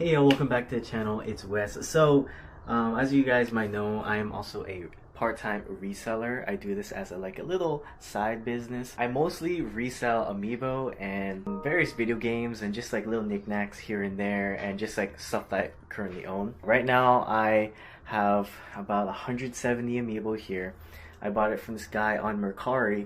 Hey, welcome back to the channel. It's Wes. So, as you guys might know, I am also a part-time reseller. I do this as a little side business. I mostly resell Amiibo and various video games and just little knickknacks here and there and just stuff that I currently own. Right now, I have about 170 Amiibo here. I bought it from this guy on Mercari.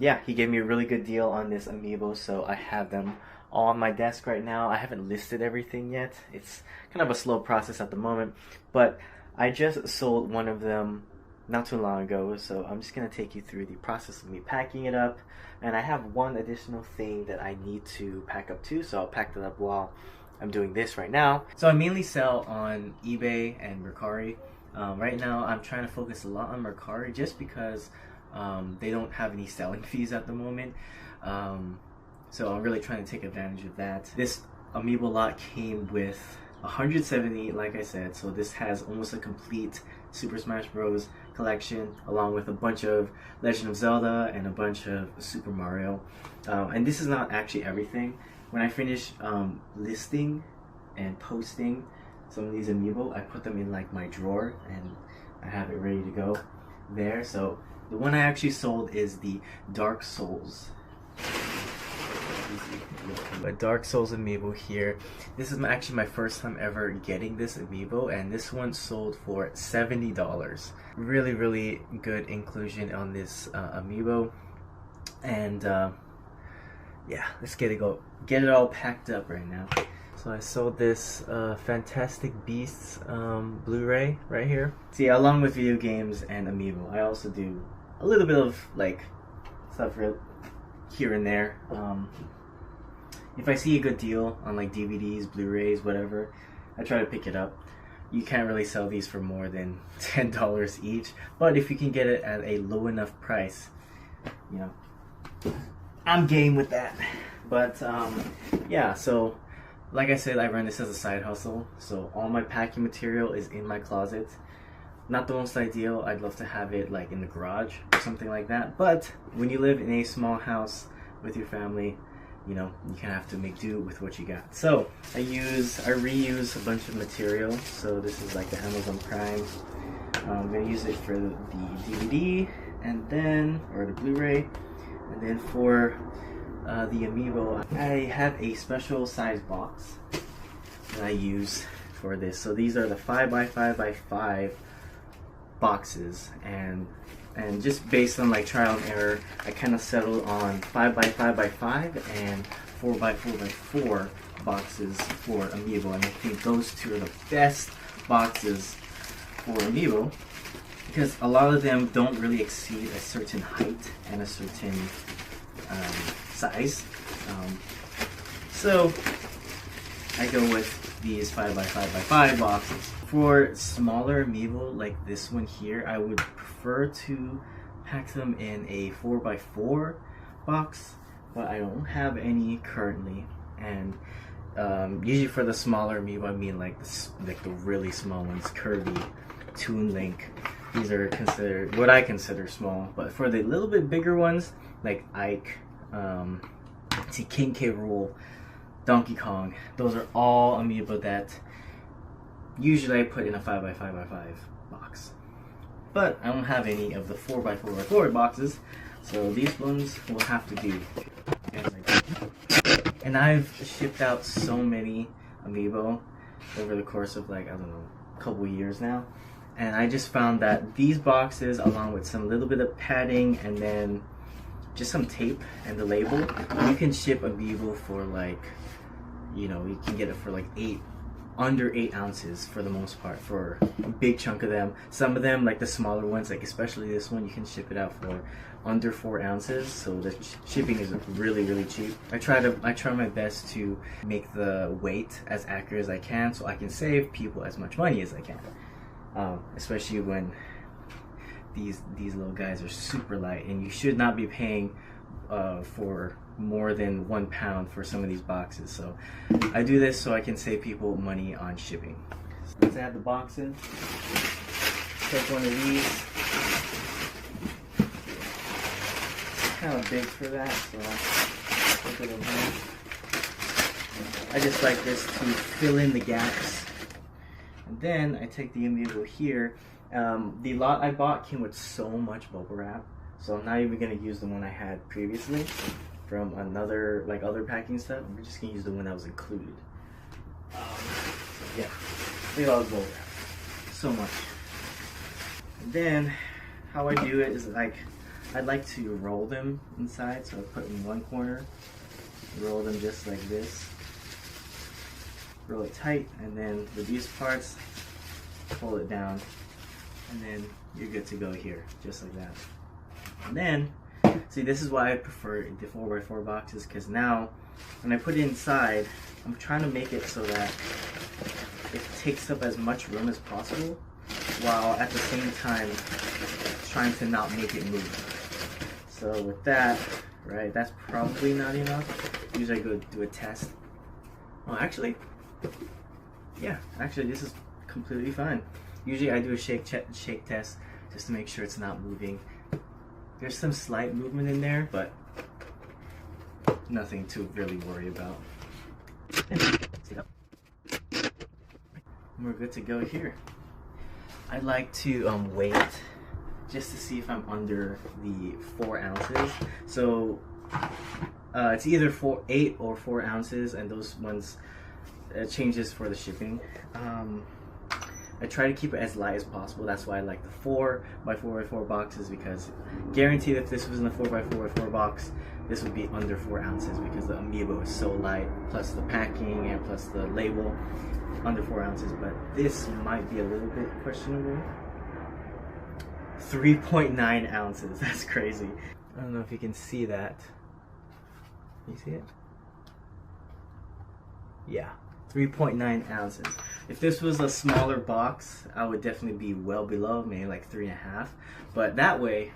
Yeah, he gave me a really good deal on this Amiibo, so I have them all on my desk right now. I haven't listed everything yet. It's kind of a slow process at the moment, but I just sold one of them not too long ago, so I'm just going to take you through the process of me packing it up. And I have one additional thing that I need to pack up too, so I'll pack that up while I'm doing this right now. So I mainly sell on eBay and Mercari. Right now I'm trying to focus a lot on Mercari just because they don't have any selling fees at the moment. So I'm really trying to take advantage of that. This Amiibo lot came with 170, like I said, so this has almost a complete Super Smash Bros. Collection, along with a bunch of Legend of Zelda and a bunch of Super Mario. And this is not actually everything. When I finish listing and posting some of these Amiibo, I put them in my drawer and I have it ready to go there. So the one I actually sold is the Dark Souls. A Dark Souls Amiibo here. This is actually my first time ever getting this Amiibo, and this one sold for $70. Really good inclusion on this Amiibo. And yeah, let's get it all packed up right now. So I sold this Fantastic Beasts Blu-ray right here. See, along with video games and Amiibo, I also do a little bit of stuff here and there. If I see a good deal on DVDs, Blu-rays, whatever, I try to pick it up. You can't really sell these for more than $10 each, but if you can get it at a low enough price, you know, I'm game with that. But yeah, so like I said, I run this as a side hustle, so all my packing material is in my closet. Not the most ideal. I'd love to have it in the garage or something like that, but when you live in a small house with your family, you know, you kind of have to make do with what you got. So I reuse a bunch of material. So this is the Amazon Prime. I'm gonna use it for the DVD and then, or the Blu-ray, and then for the Amiibo, I have a special size box that I use for this. So these are the 5x5x5 boxes, and just based on trial and error, I kind of settled on 5x5x5 and 4x4x4 boxes for Amiibo, and I think those two are the best boxes for Amiibo because a lot of them don't really exceed a certain height and a certain size. So I go with these 5x5x5 boxes. For smaller Amiibo like this one here, I would prefer to pack them in a 4x4 box, but I don't have any currently. And usually for the smaller Amiibo, I mean the really small ones, Kirby, Toon Link. These are considered what I consider small. But for the little bit bigger ones, like Ike, King K. Rool, Donkey Kong, those are all Amiibo that usually I put in a 5x5x5 box. But I don't have any of the 4x4x4 boxes, so these ones will have to do. And I've shipped out so many Amiibo over the course of I don't know, a couple years now. And I just found that these boxes, along with some little bit of padding and then just some tape and the label, you can ship Amiibo for you know, you can get it for under 8 ounces for the most part, for a big chunk of them. Some of them, the smaller ones, especially this one, you can ship it out for under 4 ounces, so the shipping is really cheap. I try my best to make the weight as accurate as I can so I can save people as much money as I can, especially when these little guys are super light, and you should not be paying for more than 1 pound for some of these boxes. So I do this so I can save people money on shipping. So let's add the box in. Take one of these. It's kind of big for that, so I'll put it in here. I just like this to fill in the gaps. And then I take the Amiibo here. The lot I bought came with so much bubble wrap, so I'm not even gonna use the one I had previously from another, like other packing stuff. I'm just gonna use the one that was included. Yeah, look at all the bubble wrap, so much. And then how I do it is like, I like to roll them inside, so I put in one corner, roll them just like this, roll it tight, and then with these parts, pull it down, and then you're good to go here, just like that. And then, see, this is why I prefer the 4x4 boxes, because now when I put it inside, I'm trying to make it so that it takes up as much room as possible, while at the same time trying to not make it move. So with that, right, that's probably not enough. Usually I go do a test. Oh, actually, yeah, actually this is completely fine. Usually I do a shake test just to make sure it's not moving. There's some slight movement in there, but nothing to really worry about. We're good to go here. I like to wait just to see if I'm under the 4 ounces. So it's either 8 or 4 ounces, and those ones changes for the shipping. I try to keep it as light as possible. That's why I like the 4x4x4 boxes, because guaranteed if this was in a 4x4x4 box, this would be under 4 ounces, because the Amiibo is so light, plus the packing and plus the label, under 4 ounces. But this might be a little bit questionable. 3.9 ounces, that's crazy. I don't know if you can see that. Can you see it? Yeah, 3.9 ounces. If this was a smaller box, I would definitely be well below, maybe like 3.5. But that way,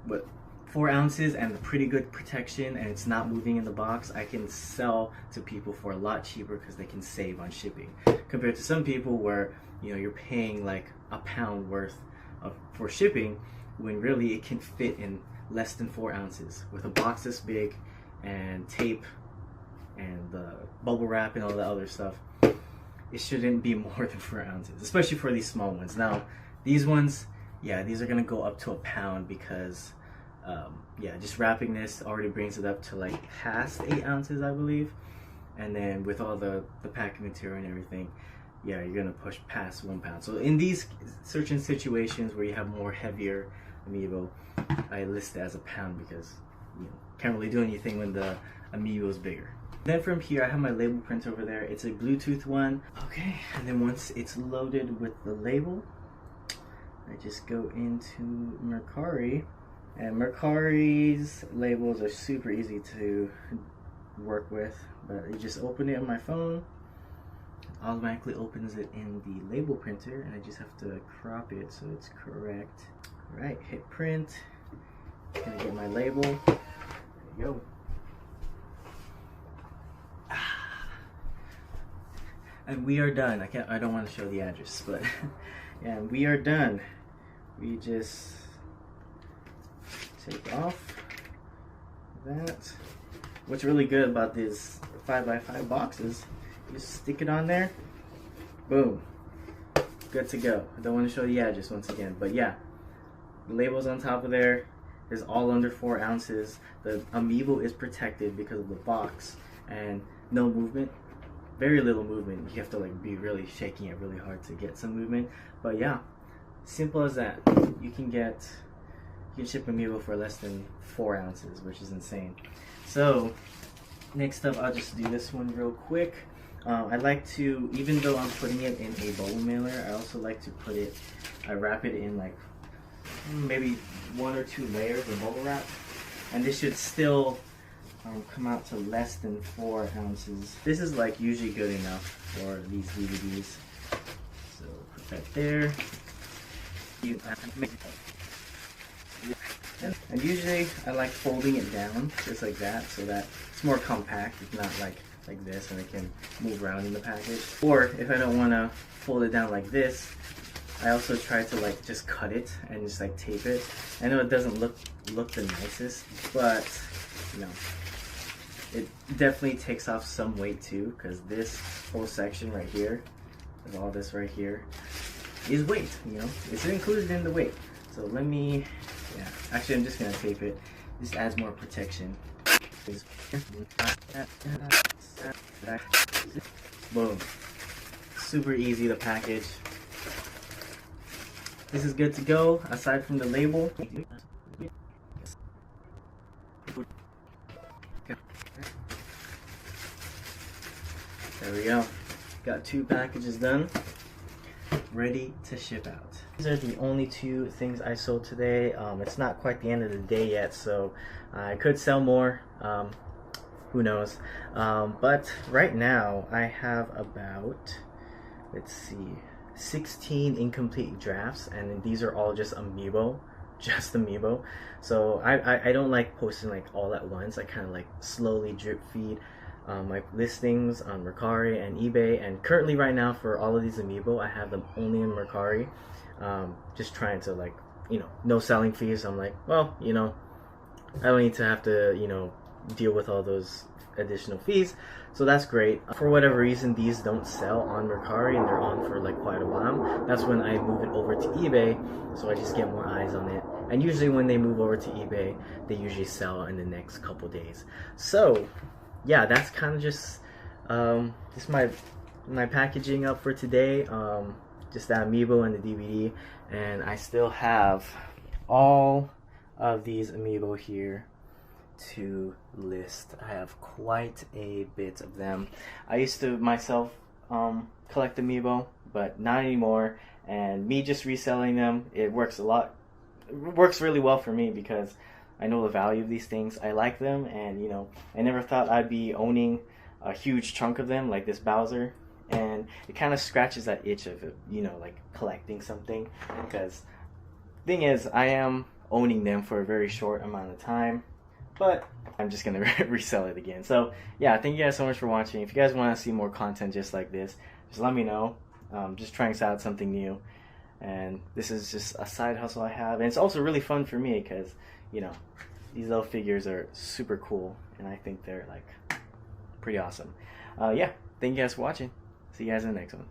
with 4 ounces and the pretty good protection, and it's not moving in the box, I can sell to people for a lot cheaper because they can save on shipping. Compared to some people where, you know, you're paying like £1 worth for shipping, when really it can fit in less than 4 ounces with a box this big and tape and the bubble wrap and all the other stuff. It shouldn't be more than 4 ounces, especially for these small ones. Now these ones, yeah, these are gonna go up to £1 because yeah, just wrapping this already brings it up to like past 8 ounces, I believe. And then with all the packing material and everything, yeah, you're gonna push past £1. So in these certain situations where you have more heavier Amiibo, I list it as £1 because, you know, can't really do anything when the Amiibo is bigger. Then from here, I have my label print over there. It's a Bluetooth one. Okay, and then once it's loaded with the label, I just go into Mercari, and Mercari's labels are super easy to work with. But you just open it on my phone, automatically opens it in the label printer, and I just have to crop it so it's correct. All right, hit print. Gonna get my label. There you go. And we are done. I don't want to show the address, but yeah, we are done. We just take off that. What's really good about these 5x5 boxes, you just stick it on there, boom, good to go. I don't want to show the address once again, but yeah, the label's on top of there. Is all under 4 ounces. The Amiibo is protected because of the box, and no movement. Very little movement. You have to like be really shaking it really hard to get some movement. But yeah, simple as that. You can ship Amiibo for less than 4 ounces, which is insane. So next up, I'll just do this one real quick. I like to, even though I'm putting it in a bubble mailer, I also like to put it, I wrap it in like maybe 1 or 2 layers of bubble wrap, and this should still come out to less than 4 ounces. This is like usually good enough for these DVDs. So put that there. And usually I like folding it down just like that, so that it's more compact. It's not like this, and it can move around in the package. Or if I don't want to fold it down like this, I also try to like just cut it and just like tape it. I know it doesn't look the nicest, but you know, it definitely takes off some weight too, because this whole section right here, and all this right here, is weight, you know? It's included in the weight. So let me, yeah, actually I'm just gonna tape it. This adds more protection. Boom. Super easy to package. This is good to go, aside from the label. There we go. Got 2 packages done, ready to ship out. These are the only 2 things I sold today. It's not quite the end of the day yet, so I could sell more. Who knows? But right now I have about, let's see, 16 incomplete drafts, and then these are all just Amiibo. Just Amiibo. So I don't like posting like all at once. I kind of like slowly drip feed my listings on Mercari and eBay, and currently right now for all of these Amiibo I have them only in Mercari. Just trying to, like, you know, no selling fees. I'm like, well, you know, I don't need to have to, you know, deal with all those additional fees, so that's great. For whatever reason these don't sell on Mercari and they're on for like quite a while. That's when I move it over to eBay, so I just get more eyes on it, and usually when they move over to eBay they usually sell in the next couple days. So yeah, that's kind of just my packaging up for today. Just that Amiibo and the DVD, and I still have all of these Amiibo here to list. I have quite a bit of them. I used to myself collect Amiibo, but not anymore, and me just reselling them, it works really well for me because I know the value of these things. I like them, and you know, I never thought I'd be owning a huge chunk of them like this Bowser, and it kind of scratches that itch of, you know, like collecting something, because thing is I am owning them for a very short amount of time, but I'm just gonna resell it again. So yeah, thank you guys so much for watching. If you guys want to see more content just like this, just let me know. Just trying out something new, and this is just a side hustle I have, and it's also really fun for me because, you know, these little figures are super cool, and I think they're like pretty awesome. Yeah, thank you guys for watching. See you guys in the next one.